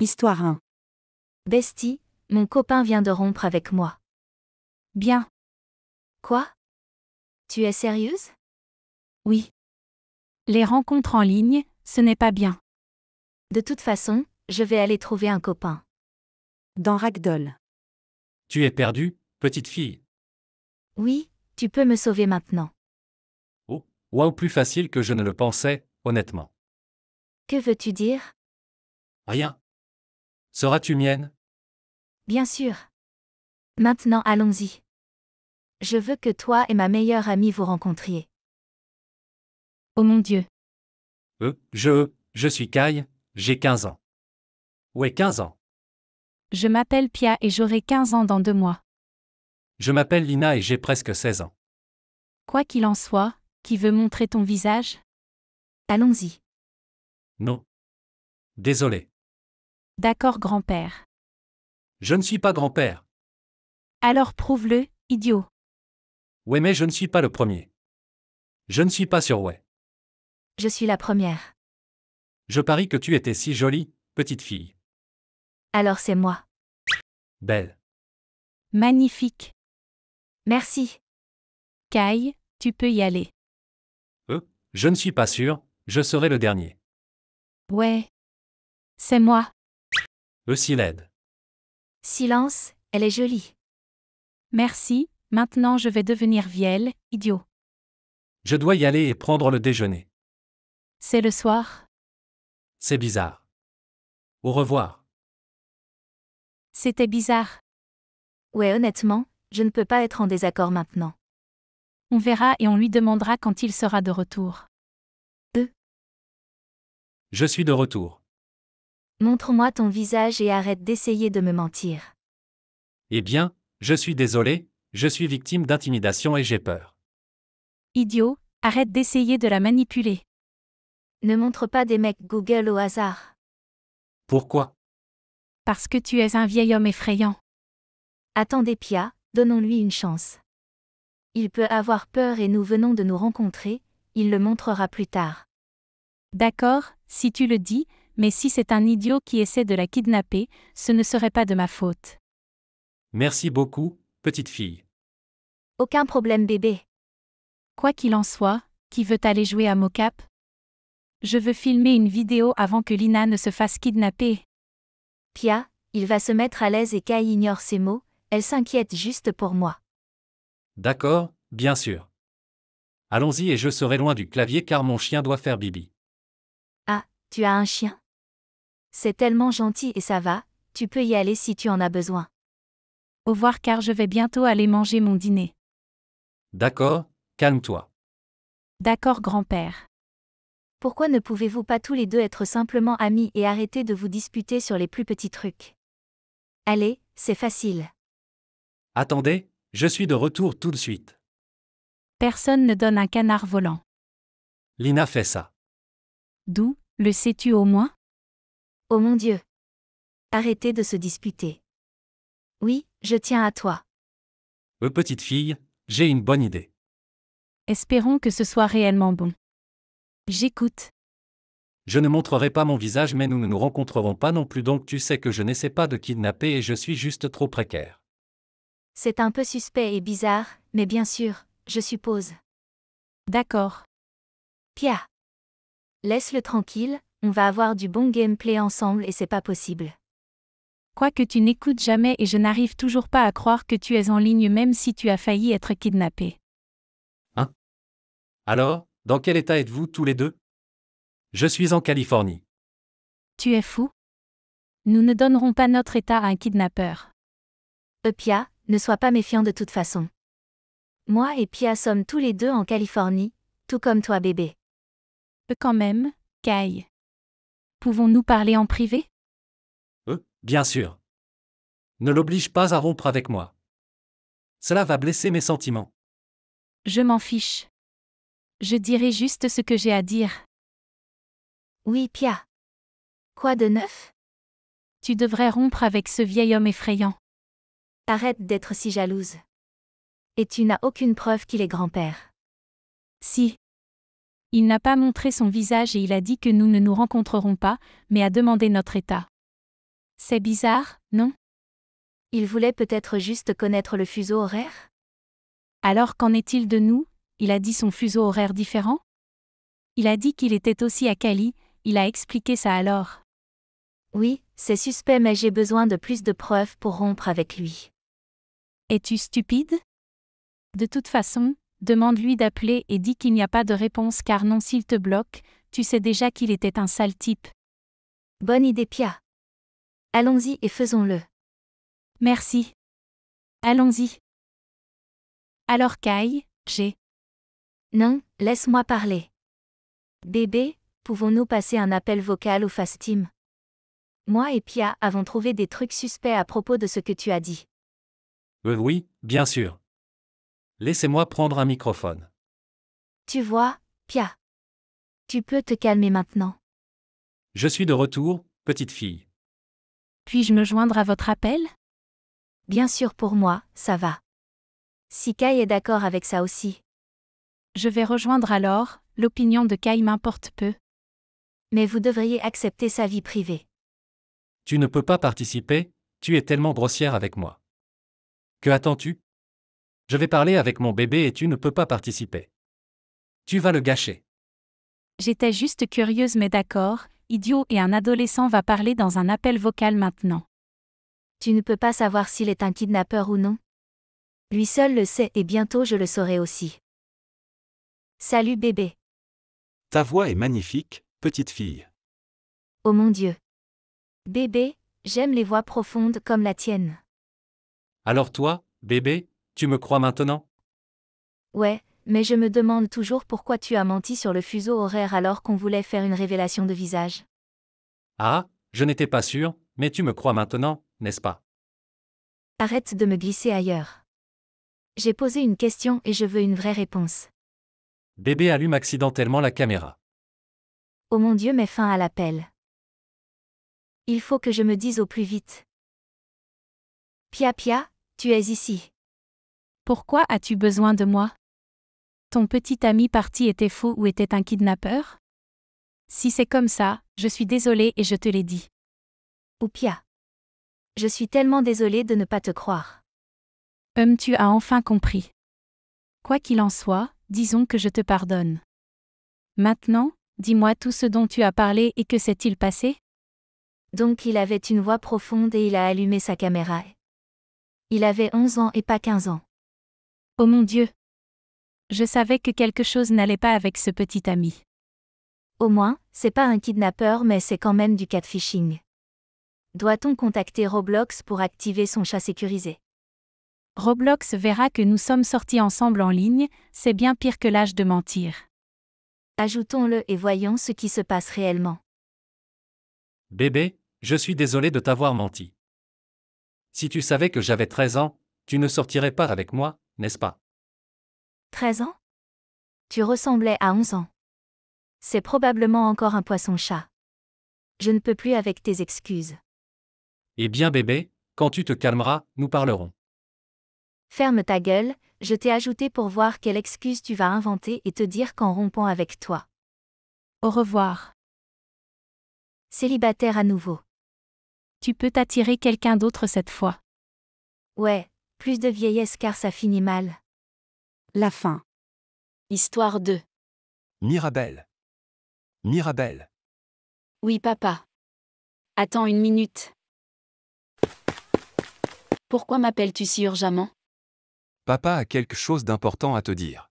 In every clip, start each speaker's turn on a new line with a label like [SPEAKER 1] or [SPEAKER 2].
[SPEAKER 1] Histoire 1.
[SPEAKER 2] Bestie, mon copain vient de rompre avec moi.
[SPEAKER 1] Bien.
[SPEAKER 2] Quoi? Tu es sérieuse?
[SPEAKER 1] Oui. Les rencontres en ligne, ce n'est pas bien.
[SPEAKER 2] De toute façon, je vais aller trouver un copain.
[SPEAKER 1] Dans Ragdoll.
[SPEAKER 3] Tu es perdue, petite fille.
[SPEAKER 2] Oui, tu peux me sauver maintenant.
[SPEAKER 3] Oh, waouh, plus facile que je ne le pensais, honnêtement.
[SPEAKER 2] Que veux-tu dire?
[SPEAKER 3] Rien. Seras-tu mienne?
[SPEAKER 2] Bien sûr. Maintenant allons-y. Je veux que toi et ma meilleure amie vous rencontriez.
[SPEAKER 1] Oh mon Dieu.
[SPEAKER 3] Je suis Kai, j'ai 15 ans. Ouais, 15 ans.
[SPEAKER 1] Je m'appelle Pia et j'aurai 15 ans dans 2 mois.
[SPEAKER 3] Je m'appelle Lina et j'ai presque 16 ans.
[SPEAKER 1] Quoi qu'il en soit, qui veut montrer ton visage?
[SPEAKER 2] Allons-y.
[SPEAKER 3] Non. Désolé.
[SPEAKER 1] D'accord, grand-père.
[SPEAKER 3] Je ne suis pas grand-père.
[SPEAKER 1] Alors prouve-le, idiot.
[SPEAKER 3] Ouais, mais je ne suis pas le premier. Je ne suis pas sûr, ouais.
[SPEAKER 2] Je suis la première.
[SPEAKER 3] Je parie que tu étais si jolie, petite fille.
[SPEAKER 2] Alors c'est moi.
[SPEAKER 3] Belle.
[SPEAKER 1] Magnifique.
[SPEAKER 2] Merci.
[SPEAKER 1] Kai, tu peux y aller.
[SPEAKER 3] Je ne suis pas sûr, je serai le dernier.
[SPEAKER 1] Ouais. C'est moi.
[SPEAKER 3] Si laide.
[SPEAKER 2] Silence, elle est jolie.
[SPEAKER 1] Merci, maintenant je vais devenir vieille, idiot.
[SPEAKER 3] Je dois y aller et prendre le déjeuner.
[SPEAKER 1] C'est le soir?
[SPEAKER 3] C'est bizarre. Au revoir.
[SPEAKER 1] C'était bizarre.
[SPEAKER 2] Ouais, honnêtement, je ne peux pas être en désaccord maintenant.
[SPEAKER 1] On verra et on lui demandera quand il sera de retour.
[SPEAKER 3] Je suis de retour.
[SPEAKER 2] Montre-moi ton visage et arrête d'essayer de me mentir.
[SPEAKER 3] Eh bien, je suis désolé, je suis victime d'intimidation et j'ai peur.
[SPEAKER 1] Idiot, arrête d'essayer de la manipuler.
[SPEAKER 2] Ne montre pas des mecs Google au hasard.
[SPEAKER 3] Pourquoi?
[SPEAKER 1] Parce que tu es un vieil homme effrayant.
[SPEAKER 2] Attendez Pia, donnons-lui une chance. Il peut avoir peur et nous venons de nous rencontrer, il le montrera plus tard.
[SPEAKER 1] D'accord, si tu le dis, mais si c'est un idiot qui essaie de la kidnapper, ce ne serait pas de ma faute.
[SPEAKER 3] Merci beaucoup, petite fille.
[SPEAKER 2] Aucun problème bébé.
[SPEAKER 1] Quoi qu'il en soit, qui veut aller jouer à mocap? Je veux filmer une vidéo avant que Lina ne se fasse kidnapper.
[SPEAKER 2] Pia, il va se mettre à l'aise et Kai ignore ces mots, elle s'inquiète juste pour moi.
[SPEAKER 3] D'accord, bien sûr. Allons-y et je serai loin du clavier car mon chien doit faire bibi.
[SPEAKER 2] Ah, tu as un chien. C'est tellement gentil et ça va, tu peux y aller si tu en as besoin.
[SPEAKER 1] Au revoir car je vais bientôt aller manger mon dîner.
[SPEAKER 3] D'accord, calme-toi.
[SPEAKER 1] D'accord, grand-père.
[SPEAKER 2] Pourquoi ne pouvez-vous pas tous les deux être simplement amis et arrêter de vous disputer sur les plus petits trucs? Allez, c'est facile.
[SPEAKER 3] Attendez, je suis de retour tout de suite.
[SPEAKER 1] Personne ne donne un canard volant.
[SPEAKER 3] Lina fait ça.
[SPEAKER 1] D'où, le sais-tu au moins?
[SPEAKER 2] Oh mon Dieu. Arrêtez de se disputer. Oui, je tiens à toi.
[SPEAKER 3] Petite fille, j'ai une bonne idée.
[SPEAKER 1] Espérons que ce soit réellement bon. J'écoute.
[SPEAKER 3] Je ne montrerai pas mon visage mais nous ne nous rencontrerons pas non plus donc tu sais que je n'essaie pas de kidnapper et je suis juste trop précaire.
[SPEAKER 2] C'est un peu suspect et bizarre, mais bien sûr, je suppose.
[SPEAKER 1] D'accord.
[SPEAKER 2] Pia. Laisse-le tranquille, on va avoir du bon gameplay ensemble et c'est pas possible.
[SPEAKER 1] Quoique tu n'écoutes jamais et je n'arrive toujours pas à croire que tu es en ligne même si tu as failli être kidnappé.
[SPEAKER 3] Alors, dans quel état êtes-vous tous les deux? Je suis en Californie.
[SPEAKER 1] Tu es fou? Nous ne donnerons pas notre état à un kidnappeur.
[SPEAKER 2] Pia, ne sois pas méfiant de toute façon. Moi et Pia sommes tous les deux en Californie, tout comme toi bébé.
[SPEAKER 1] Quand même, Kai. Pouvons-nous parler en privé?
[SPEAKER 3] Bien sûr. Ne l'oblige pas à rompre avec moi. Cela va blesser mes sentiments.
[SPEAKER 1] Je m'en fiche. Je dirai juste ce que j'ai à dire.
[SPEAKER 2] Oui Pia. Quoi de neuf?
[SPEAKER 1] Tu devrais rompre avec ce vieil homme effrayant.
[SPEAKER 2] Arrête d'être si jalouse. Et tu n'as aucune preuve qu'il est grand-père.
[SPEAKER 1] Si. Il n'a pas montré son visage et il a dit que nous ne nous rencontrerons pas, mais a demandé notre état. C'est bizarre, non?
[SPEAKER 2] Il voulait peut-être juste connaître le fuseau horaire?
[SPEAKER 1] Alors qu'en est-il de nous? Il a dit son fuseau horaire différent? Il a dit qu'il était aussi à Cali, il a expliqué ça alors.
[SPEAKER 2] Oui, c'est suspect mais j'ai besoin de plus de preuves pour rompre avec lui.
[SPEAKER 1] Es-tu stupide? De toute façon, demande-lui d'appeler et dis qu'il n'y a pas de réponse car non s'il te bloque, tu sais déjà qu'il était un sale type.
[SPEAKER 2] Bonne idée Pia. Allons-y et faisons-le.
[SPEAKER 1] Merci. Allons-y. Alors Kai, j'ai...
[SPEAKER 2] Non, laisse-moi parler. Bébé, pouvons-nous passer un appel vocal au FaceTime? Moi et Pia avons trouvé des trucs suspects à propos de ce que tu as dit.
[SPEAKER 3] Oui, bien sûr. Laissez-moi prendre un microphone.
[SPEAKER 2] Tu vois, Pia. Tu peux te calmer maintenant.
[SPEAKER 3] Je suis de retour, petite fille.
[SPEAKER 1] Puis-je me joindre à votre appel?
[SPEAKER 2] Bien sûr pour moi, ça va. Si Kai est d'accord avec ça aussi.
[SPEAKER 1] Je vais rejoindre alors, l'opinion de Kai m'importe peu.
[SPEAKER 2] Mais vous devriez accepter sa vie privée.
[SPEAKER 3] Tu ne peux pas participer, tu es tellement grossière avec moi. Que attends-tu? Je vais parler avec mon bébé et tu ne peux pas participer. Tu vas le gâcher.
[SPEAKER 1] J'étais juste curieuse mais d'accord, idiot et un adolescent va parler dans un appel vocal maintenant.
[SPEAKER 2] Tu ne peux pas savoir s'il est un kidnappeur ou non? Lui seul le sait et bientôt je le saurai aussi. Salut bébé.
[SPEAKER 4] Ta voix est magnifique, petite fille.
[SPEAKER 2] Oh mon Dieu. Bébé, j'aime les voix profondes comme la tienne.
[SPEAKER 3] Alors toi, bébé, tu me crois maintenant?
[SPEAKER 2] Ouais, mais je me demande toujours pourquoi tu as menti sur le fuseau horaire alors qu'on voulait faire une révélation de visage.
[SPEAKER 3] Ah, je n'étais pas sûr, mais tu me crois maintenant, n'est-ce pas?
[SPEAKER 2] Arrête de me glisser ailleurs. J'ai posé une question et je veux une vraie réponse.
[SPEAKER 3] Bébé allume accidentellement la caméra.
[SPEAKER 2] Oh mon Dieu, mets fin à l'appel. Il faut que je me dise au plus vite. Pia Pia, tu es ici.
[SPEAKER 1] Pourquoi as-tu besoin de moi? Ton petit ami parti était faux ou était un kidnappeur? Si c'est comme ça, je suis désolée et je te l'ai dit.
[SPEAKER 2] Ou Pia. Je suis tellement désolée de ne pas te croire.
[SPEAKER 1] Tu as enfin compris. Quoi qu'il en soit, disons que je te pardonne. Maintenant, dis-moi tout ce dont tu as parlé et que s'est-il passé?
[SPEAKER 2] Donc il avait une voix profonde et il a allumé sa caméra. Il avait 11 ans et pas 15 ans.
[SPEAKER 1] Oh mon Dieu! Je savais que quelque chose n'allait pas avec ce petit ami.
[SPEAKER 2] Au moins, c'est pas un kidnappeur mais c'est quand même du catfishing. Doit-on contacter Roblox pour activer son chat sécurisé?
[SPEAKER 1] Roblox verra que nous sommes sortis ensemble en ligne, c'est bien pire que l'âge de mentir.
[SPEAKER 2] Ajoutons-le et voyons ce qui se passe réellement.
[SPEAKER 3] Bébé, je suis désolé de t'avoir menti. Si tu savais que j'avais 13 ans, tu ne sortirais pas avec moi, n'est-ce pas?
[SPEAKER 2] 13 ans? Tu ressemblais à 11 ans. C'est probablement encore un poisson-chat. Je ne peux plus avec tes excuses.
[SPEAKER 3] Eh bien bébé, quand tu te calmeras, nous parlerons.
[SPEAKER 2] Ferme ta gueule, je t'ai ajouté pour voir quelle excuse tu vas inventer et te dire qu'en rompant avec toi.
[SPEAKER 1] Au revoir.
[SPEAKER 2] Célibataire à nouveau.
[SPEAKER 1] Tu peux t'attirer quelqu'un d'autre cette fois.
[SPEAKER 2] Ouais, plus de vieillesse car ça finit mal.
[SPEAKER 1] La fin.
[SPEAKER 2] Histoire 2.
[SPEAKER 4] Mirabelle. Mirabelle.
[SPEAKER 5] Oui, papa. Attends une minute. Pourquoi m'appelles-tu si urgemment?
[SPEAKER 4] Papa a quelque chose d'important à te dire.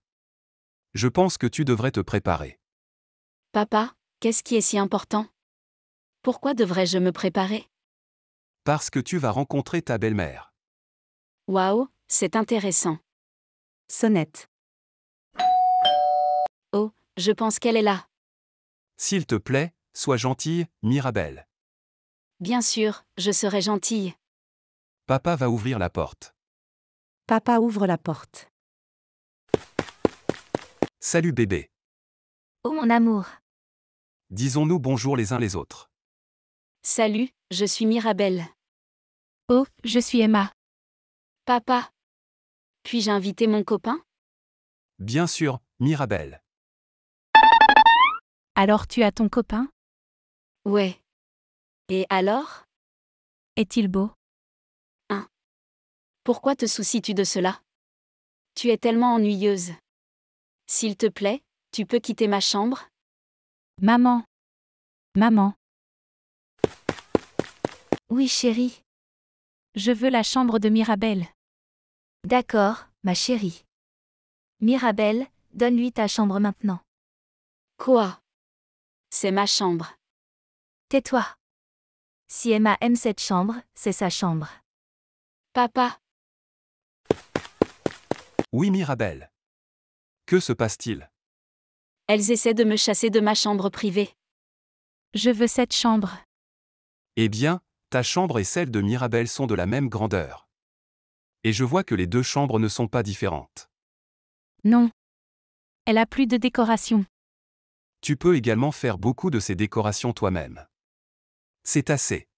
[SPEAKER 4] Je pense que tu devrais te préparer.
[SPEAKER 5] Papa, qu'est-ce qui est si important? Pourquoi devrais-je me préparer?
[SPEAKER 4] Parce que tu vas rencontrer ta belle-mère.
[SPEAKER 5] Waouh, c'est intéressant.
[SPEAKER 1] Sonnette.
[SPEAKER 5] Oh, je pense qu'elle est là.
[SPEAKER 4] S'il te plaît, sois gentille, Mirabelle.
[SPEAKER 5] Bien sûr, je serai gentille.
[SPEAKER 4] Papa va ouvrir la porte.
[SPEAKER 1] Papa ouvre la porte.
[SPEAKER 4] Salut bébé.
[SPEAKER 2] Oh mon amour.
[SPEAKER 4] Disons-nous bonjour les uns les autres.
[SPEAKER 5] Salut, je suis Mirabelle.
[SPEAKER 1] Oh, je suis Emma.
[SPEAKER 5] Papa. Puis-je inviter mon copain?
[SPEAKER 4] Bien sûr, Mirabelle.
[SPEAKER 1] Alors tu as ton copain?
[SPEAKER 5] Ouais. Et alors?
[SPEAKER 1] Est-il beau?
[SPEAKER 5] Pourquoi te soucies-tu de cela? Tu es tellement ennuyeuse. S'il te plaît, tu peux quitter ma chambre?
[SPEAKER 1] Maman. Maman,
[SPEAKER 2] Oui, chérie.
[SPEAKER 1] je veux la chambre de Mirabel.
[SPEAKER 2] D'accord, ma chérie. Mirabel, donne-lui ta chambre maintenant.
[SPEAKER 5] Quoi? C'est ma chambre.
[SPEAKER 2] Tais-toi. Si Emma aime cette chambre, c'est sa chambre.
[SPEAKER 5] Papa,
[SPEAKER 4] Oui, Mirabel. Que se passe-t-il?
[SPEAKER 5] elles essaient de me chasser de ma chambre privée.
[SPEAKER 1] Je veux cette chambre.
[SPEAKER 4] Eh bien, ta chambre et celle de Mirabel sont de la même grandeur. Et je vois que les deux chambres ne sont pas différentes.
[SPEAKER 1] Non. Elle a plus de décoration.
[SPEAKER 4] Tu peux également faire beaucoup de ces décorations toi-même. C'est assez.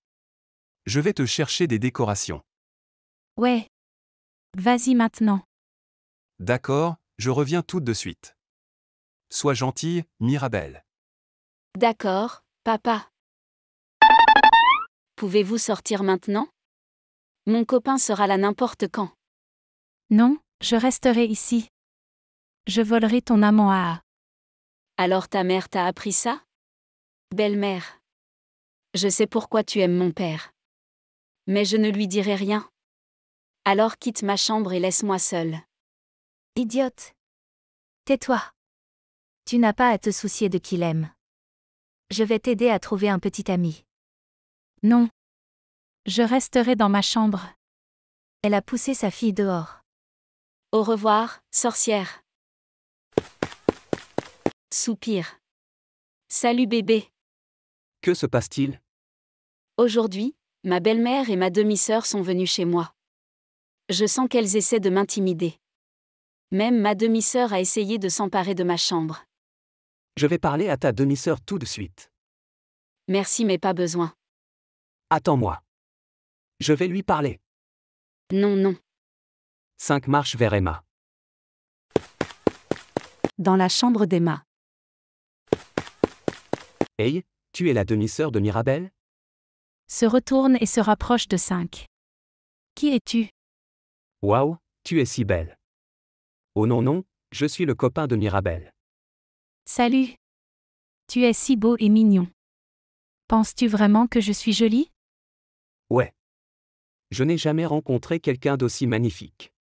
[SPEAKER 4] Je vais te chercher des décorations.
[SPEAKER 1] Ouais. Vas-y maintenant.
[SPEAKER 4] D'accord, je reviens tout de suite. Sois gentille, Mirabel.
[SPEAKER 5] D'accord, papa. Pouvez-vous sortir maintenant? Mon copain sera là n'importe quand.
[SPEAKER 1] Non, je resterai ici. Je volerai ton amant à...
[SPEAKER 5] Alors ta mère t'a appris ça? Belle-mère. Je sais pourquoi tu aimes mon père. Mais je ne lui dirai rien. Alors quitte ma chambre et laisse-moi seule.
[SPEAKER 2] Idiote. Tais-toi. Tu n'as pas à te soucier de qui l'aime. Je vais t'aider à trouver un petit ami.
[SPEAKER 1] Non. Je resterai dans ma chambre.
[SPEAKER 2] Elle a poussé sa fille dehors.
[SPEAKER 5] Au revoir, sorcière. Soupir. Salut bébé.
[SPEAKER 6] Que se passe-t-il?
[SPEAKER 5] Aujourd'hui, ma belle-mère et ma demi-sœur sont venues chez moi. Je sens qu'elles essaient de m'intimider. Même ma demi-sœur a essayé de s'emparer de ma chambre.
[SPEAKER 6] Je vais parler à ta demi-sœur tout de suite.
[SPEAKER 5] Merci mais pas besoin.
[SPEAKER 6] Attends-moi. Je vais lui parler.
[SPEAKER 5] Non, non.
[SPEAKER 6] 5 marches vers Emma.
[SPEAKER 5] Dans la chambre d'Emma.
[SPEAKER 6] Hey, tu es la demi-sœur de Mirabel?
[SPEAKER 1] Se retourne et se rapproche de 5. Qui es-tu?
[SPEAKER 6] Waouh, tu es si belle. Oh non non, je suis le copain de Mirabel.
[SPEAKER 1] Salut. Tu es si beau et mignon. Penses-tu vraiment que je suis jolie?
[SPEAKER 6] Ouais. Je n'ai jamais rencontré quelqu'un d'aussi magnifique.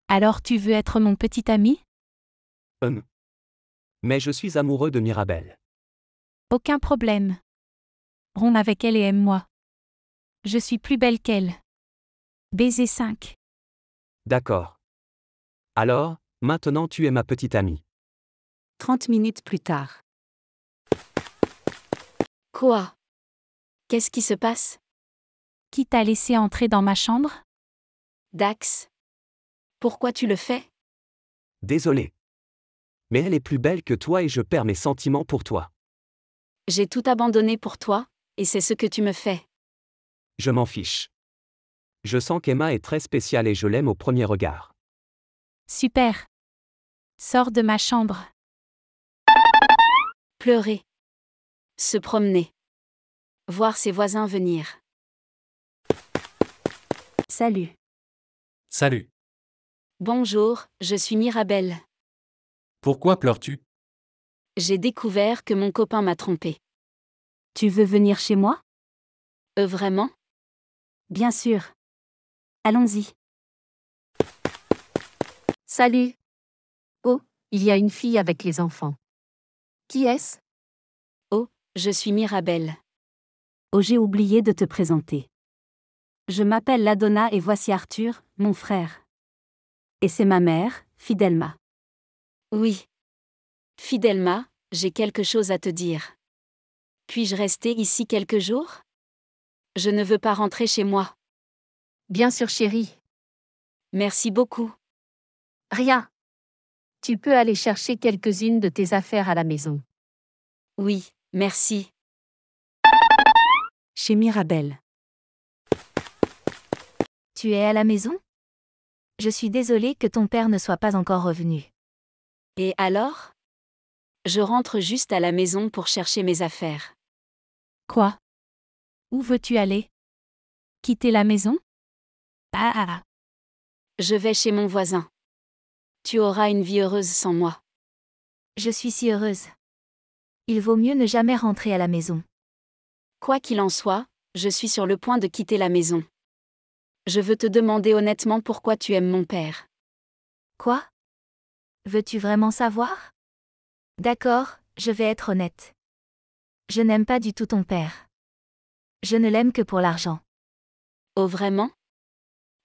[SPEAKER 1] Alors tu veux être mon petit ami?
[SPEAKER 6] Mais je suis amoureux de Mirabel.
[SPEAKER 1] Aucun problème. Romps avec elle et aime-moi. Je suis plus belle qu'elle. Baiser 5.
[SPEAKER 6] D'accord. Alors, maintenant tu es ma petite amie.
[SPEAKER 5] 30 minutes plus tard. Quoi? Qu'est-ce qui se passe?
[SPEAKER 1] Qui t'a laissé entrer dans ma chambre?
[SPEAKER 5] Dax. Pourquoi tu le fais?
[SPEAKER 6] Désolé. Mais elle est plus belle que toi et je perds mes sentiments pour toi.
[SPEAKER 5] J'ai tout abandonné pour toi, et c'est ce que tu me fais.
[SPEAKER 6] Je m'en fiche. Je sens qu'Emma est très spéciale et je l'aime au premier regard.
[SPEAKER 1] Super. Sors de ma chambre.
[SPEAKER 5] Pleurer. Se promener. Voir ses voisins venir. Salut.
[SPEAKER 3] Salut.
[SPEAKER 5] Bonjour, je suis Mirabel.
[SPEAKER 3] Pourquoi pleures-tu?
[SPEAKER 5] J'ai découvert que mon copain m'a trompée.
[SPEAKER 7] Tu veux venir chez moi?
[SPEAKER 5] Vraiment?
[SPEAKER 7] Bien sûr. Allons-y.
[SPEAKER 8] Salut. Oh, il y a une fille avec les enfants. Qui est-ce?
[SPEAKER 5] Je suis Mirabel.
[SPEAKER 7] Oh, j'ai oublié de te présenter. Je m'appelle Ladonna et voici Arthur, mon frère. Et c'est ma mère, Fidelma.
[SPEAKER 5] Oui. Fidelma, j'ai quelque chose à te dire. Puis-je rester ici quelques jours? Je ne veux pas rentrer chez moi.
[SPEAKER 8] Bien sûr, chérie.
[SPEAKER 5] Merci beaucoup.
[SPEAKER 8] Rien. Tu peux aller chercher quelques-unes de tes affaires à la maison.
[SPEAKER 5] Oui, merci.
[SPEAKER 7] Chez Mirabel.
[SPEAKER 2] Tu es à la maison? Je suis désolée que ton père ne soit pas encore revenu.
[SPEAKER 5] Et alors? Je rentre juste à la maison pour chercher mes affaires.
[SPEAKER 1] Quoi? Où veux-tu aller? Quitter la maison? Ah.
[SPEAKER 5] Je vais chez mon voisin. Tu auras une vie heureuse sans moi.
[SPEAKER 2] Je suis si heureuse. Il vaut mieux ne jamais rentrer à la maison.
[SPEAKER 5] Quoi qu'il en soit, je suis sur le point de quitter la maison. Je veux te demander honnêtement pourquoi tu aimes mon père.
[SPEAKER 2] Quoi? Veux-tu vraiment savoir? D'accord, je vais être honnête. Je n'aime pas du tout ton père. Je ne l'aime que pour l'argent.
[SPEAKER 5] Oh vraiment?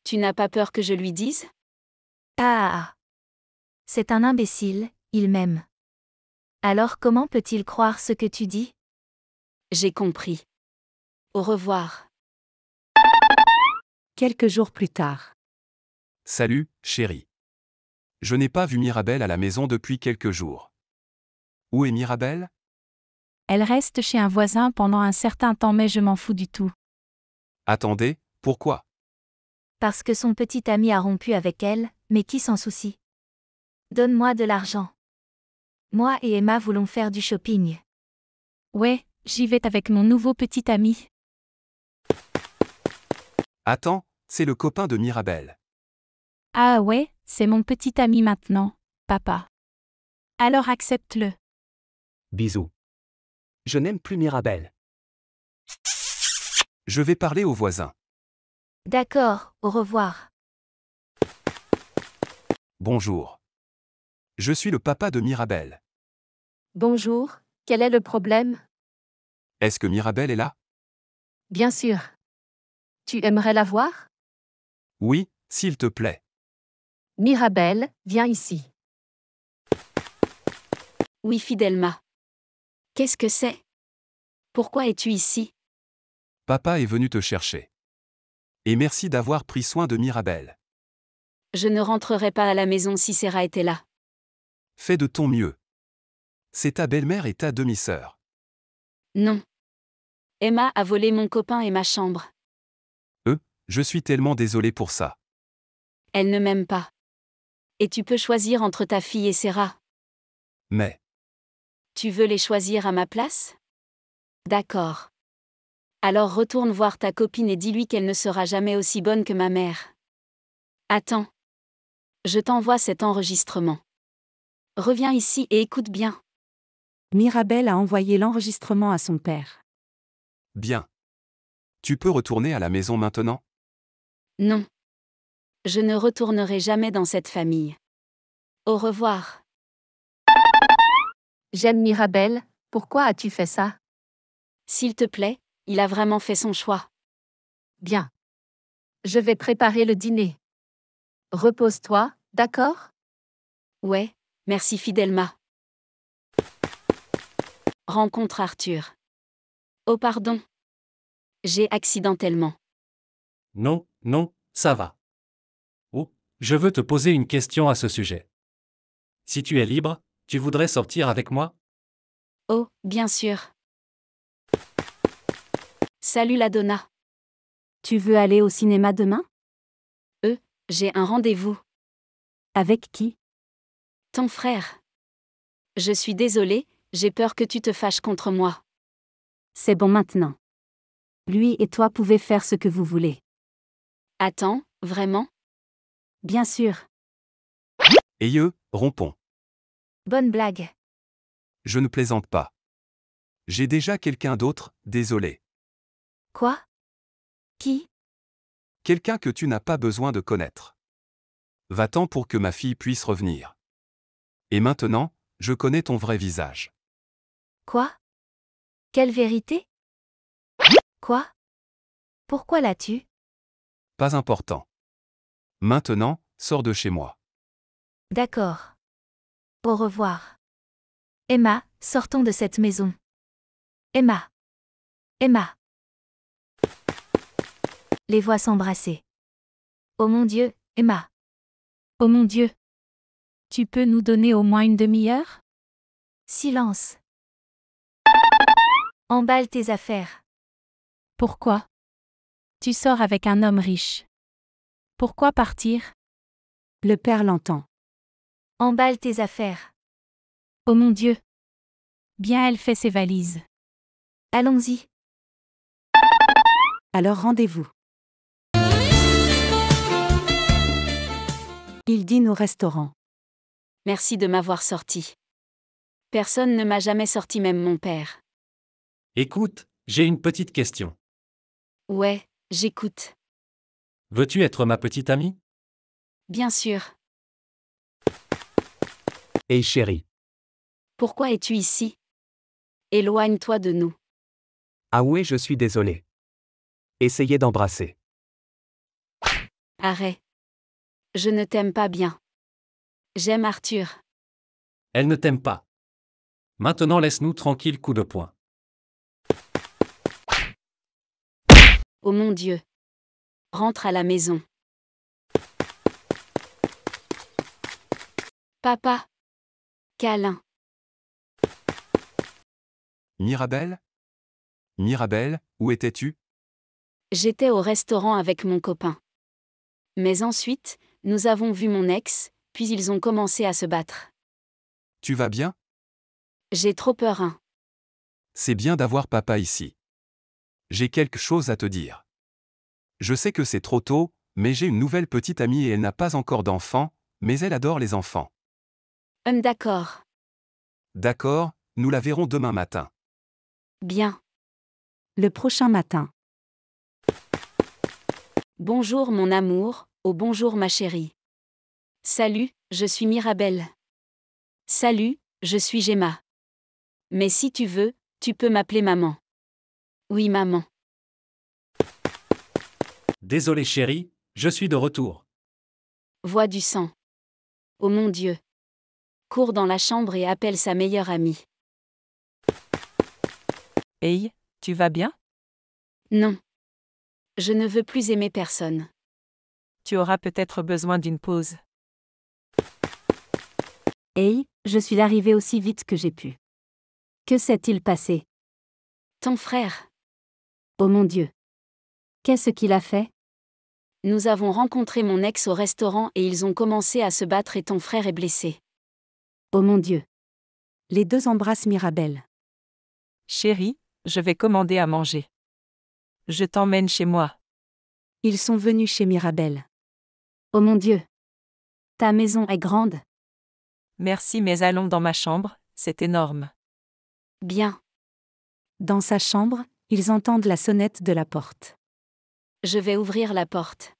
[SPEAKER 5] Tu n'as pas peur que je lui dise?
[SPEAKER 2] Ah. C'est un imbécile, il m'aime. Alors comment peut-il croire ce que tu dis?
[SPEAKER 5] J'ai compris. Au revoir.
[SPEAKER 7] Quelques jours plus tard.
[SPEAKER 4] Salut, chérie. Je n'ai pas vu Mirabelle à la maison depuis quelques jours. Où est Mirabelle?
[SPEAKER 1] Elle reste chez un voisin pendant un certain temps mais je m'en fous du tout.
[SPEAKER 4] Attendez, pourquoi?
[SPEAKER 2] Parce que son petit ami a rompu avec elle, mais qui s'en soucie? Donne-moi de l'argent. Moi et Emma voulons faire du shopping.
[SPEAKER 1] Ouais, j'y vais avec mon nouveau petit ami.
[SPEAKER 4] Attends, c'est le copain de Mirabelle.
[SPEAKER 1] Ah ouais, c'est mon petit ami maintenant, papa. Alors accepte-le.
[SPEAKER 6] Bisous. Je n'aime plus Mirabelle.
[SPEAKER 4] Je vais parler au voisin.
[SPEAKER 2] D'accord, au revoir.
[SPEAKER 4] Bonjour. Je suis le papa de Mirabelle.
[SPEAKER 8] Bonjour, quel est le problème?
[SPEAKER 4] Est-ce que Mirabelle est là?
[SPEAKER 8] Bien sûr. Tu aimerais la voir?
[SPEAKER 4] Oui, s'il te plaît.
[SPEAKER 8] Mirabelle, viens ici.
[SPEAKER 5] Oui, Fidelma. Qu'est-ce que c'est? Pourquoi es-tu ici?
[SPEAKER 4] Papa est venu te chercher. Et merci d'avoir pris soin de Mirabelle.
[SPEAKER 5] Je ne rentrerai pas à la maison si Sarah était là.
[SPEAKER 4] Fais de ton mieux. C'est ta belle-mère et ta demi-sœur.
[SPEAKER 5] Non. Emma a volé mon copain et ma chambre.
[SPEAKER 4] Je suis tellement désolé pour ça.
[SPEAKER 5] Elle ne m'aime pas. Et tu peux choisir entre ta fille et Sarah.
[SPEAKER 4] Mais,
[SPEAKER 5] Tu veux les choisir à ma place? D'accord. Alors retourne voir ta copine et dis-lui qu'elle ne sera jamais aussi bonne que ma mère. Attends. Je t'envoie cet enregistrement. Reviens ici et écoute bien.
[SPEAKER 7] Mirabelle a envoyé l'enregistrement à son père.
[SPEAKER 4] bien. Tu peux retourner à la maison maintenant?
[SPEAKER 5] Non. Je ne retournerai jamais dans cette famille. Au revoir.
[SPEAKER 8] J'aime Mirabelle, pourquoi as-tu fait ça?
[SPEAKER 5] S'il te plaît, il a vraiment fait son choix.
[SPEAKER 8] Bien. Je vais préparer le dîner. Repose-toi, d'accord?
[SPEAKER 5] Ouais, merci Fidelma. Rencontre Arthur. Oh pardon. J'ai accidentellement.
[SPEAKER 3] Non, non, ça va. Oh, je veux te poser une question à ce sujet. Si tu es libre, tu voudrais sortir avec moi?
[SPEAKER 5] Oh, bien sûr. Salut la Donna.
[SPEAKER 7] Tu veux aller au cinéma demain?
[SPEAKER 5] J'ai un rendez-vous.
[SPEAKER 7] Avec qui?
[SPEAKER 5] Ton frère. Je suis désolée, j'ai peur que tu te fâches contre moi.
[SPEAKER 7] C'est bon maintenant. Lui et toi pouvez faire ce que vous voulez.
[SPEAKER 5] Attends, vraiment?
[SPEAKER 7] Bien sûr.
[SPEAKER 4] Rompons.
[SPEAKER 2] Bonne blague.
[SPEAKER 4] Je ne plaisante pas. J'ai déjà quelqu'un d'autre, désolé.
[SPEAKER 2] Quoi? Qui?
[SPEAKER 4] Quelqu'un que tu n'as pas besoin de connaître. Va-t'en pour que ma fille puisse revenir. Et maintenant, je connais ton vrai visage.
[SPEAKER 2] Quoi? Quelle vérité? Quoi? Pourquoi l'as-tu?
[SPEAKER 4] Pas important. Maintenant, sors de chez moi.
[SPEAKER 2] D'accord. Au revoir. Emma, sortons de cette maison. Emma. Emma. Les voix s'embrasser. Oh mon Dieu, Emma.
[SPEAKER 1] Oh mon Dieu. Tu peux nous donner au moins une demi-heure?
[SPEAKER 2] Silence. Emballe tes affaires.
[SPEAKER 1] Pourquoi? Tu sors avec un homme riche. Pourquoi partir?
[SPEAKER 7] Le père l'entend.
[SPEAKER 2] Emballe tes affaires.
[SPEAKER 1] Oh mon Dieu. Bien, elle fait ses valises.
[SPEAKER 2] Allons-y.
[SPEAKER 7] Alors rendez-vous. Il dîne au restaurant.
[SPEAKER 5] Merci de m'avoir sorti. Personne ne m'a jamais sorti, même mon père.
[SPEAKER 3] Écoute, j'ai une petite question.
[SPEAKER 5] Ouais, j'écoute.
[SPEAKER 3] Veux-tu être ma petite amie?
[SPEAKER 5] Bien sûr.
[SPEAKER 6] Hey chérie.
[SPEAKER 5] Pourquoi es-tu ici? Éloigne-toi de nous.
[SPEAKER 6] Ah ouais, je suis désolé. Essayez d'embrasser.
[SPEAKER 5] Arrête. Je ne t'aime pas bien. J'aime Arthur.
[SPEAKER 3] Elle ne t'aime pas. Maintenant laisse-nous tranquille, coup de poing.
[SPEAKER 5] Oh mon Dieu. Rentre à la maison. Papa. Câlin.
[SPEAKER 4] Mirabelle? Mirabelle, où étais-tu?
[SPEAKER 5] J'étais au restaurant avec mon copain. Mais ensuite, nous avons vu mon ex, puis ils ont commencé à se battre.
[SPEAKER 4] Tu vas bien?
[SPEAKER 5] J'ai trop peur, hein.
[SPEAKER 4] C'est bien d'avoir papa ici. J'ai quelque chose à te dire. Je sais que c'est trop tôt, mais j'ai une nouvelle petite amie et elle n'a pas encore d'enfants, mais elle adore les enfants.
[SPEAKER 5] D'accord.
[SPEAKER 4] D'accord, nous la verrons demain matin.
[SPEAKER 5] Bien.
[SPEAKER 7] Le prochain matin.
[SPEAKER 5] Bonjour mon amour, oh bonjour ma chérie. Salut, je suis Mirabelle. Salut, je suis Gemma. Mais si tu veux, tu peux m'appeler maman. Oui maman.
[SPEAKER 3] Désolé chérie, je suis de retour.
[SPEAKER 5] Voix du sang. Oh mon Dieu. Cours dans la chambre et appelle sa meilleure amie.
[SPEAKER 9] Hey, tu vas bien?
[SPEAKER 5] Non. Je ne veux plus aimer personne.
[SPEAKER 9] Tu auras peut-être besoin d'une pause.
[SPEAKER 7] Hey, je suis arrivé aussi vite que j'ai pu. Que s'est-il passé?
[SPEAKER 5] Ton frère.
[SPEAKER 7] Oh mon Dieu. Qu'est-ce qu'il a fait?
[SPEAKER 5] Nous avons rencontré mon ex au restaurant et ils ont commencé à se battre et ton frère est blessé.
[SPEAKER 7] Oh mon Dieu. Les deux embrassent Mirabelle.
[SPEAKER 9] Chérie, je vais commander à manger. Je t'emmène chez moi.
[SPEAKER 7] Ils sont venus chez Mirabelle. Oh mon Dieu. Ta maison est grande.
[SPEAKER 9] Merci, mais allons dans ma chambre, c'est énorme.
[SPEAKER 5] Bien.
[SPEAKER 7] Dans sa chambre, ils entendent la sonnette de la porte.
[SPEAKER 5] Je vais ouvrir la porte.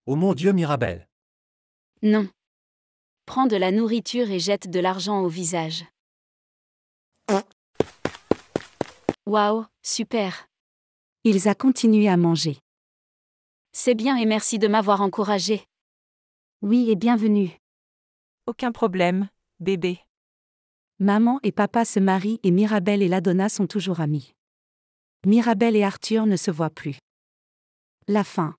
[SPEAKER 3] Oh mon Dieu Mirabelle.
[SPEAKER 5] Non. Prends de la nourriture et jette de l'argent au visage. Waouh, super.
[SPEAKER 7] Ils a continué à manger.
[SPEAKER 5] C'est bien et merci de m'avoir encouragé.
[SPEAKER 7] Oui et bienvenue.
[SPEAKER 9] Aucun problème, bébé.
[SPEAKER 7] Maman et papa se marient et Mirabelle et Ladonna sont toujours amis. Mirabelle et Arthur ne se voient plus. La fin.